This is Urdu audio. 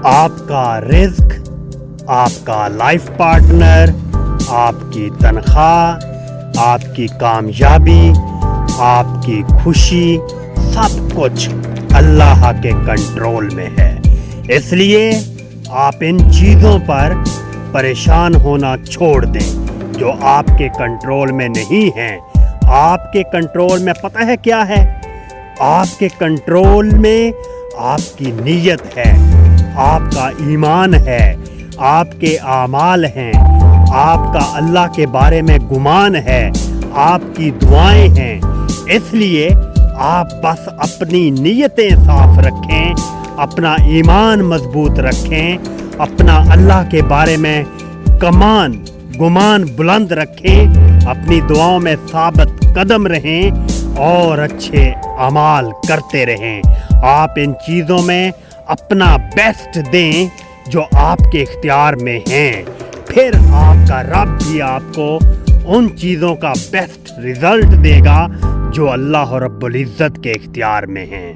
آپ کا رزق، آپ کا لائف پارٹنر، آپ کی تنخواہ، آپ کی کامیابی، آپ کی خوشی، سب کچھ اللہ کے کنٹرول میں ہے۔ اس لیے آپ ان چیزوں پر پریشان ہونا چھوڑ دیں جو آپ کے کنٹرول میں نہیں ہیں۔ آپ کے کنٹرول میں پتہ ہے کیا ہے؟ آپ کے کنٹرول میں آپ کی نیت ہے، آپ کا ایمان ہے، آپ کے اعمال ہیں، آپ کا اللہ کے بارے میں گمان ہے، آپ کی دعائیں ہیں۔ اس لیے آپ بس اپنی نیتیں صاف رکھیں، اپنا ایمان مضبوط رکھیں، اپنا اللہ کے بارے میں گمان بلند رکھیں، اپنی دعاؤں میں ثابت قدم رہیں اور اچھے اعمال کرتے رہیں۔ آپ ان چیزوں میں اپنا بیسٹ دیں جو آپ کے اختیار میں ہیں، پھر آپ کا رب بھی آپ کو ان چیزوں کا بیسٹ رزلٹ دے گا جو اللہ رب العزت کے اختیار میں ہیں۔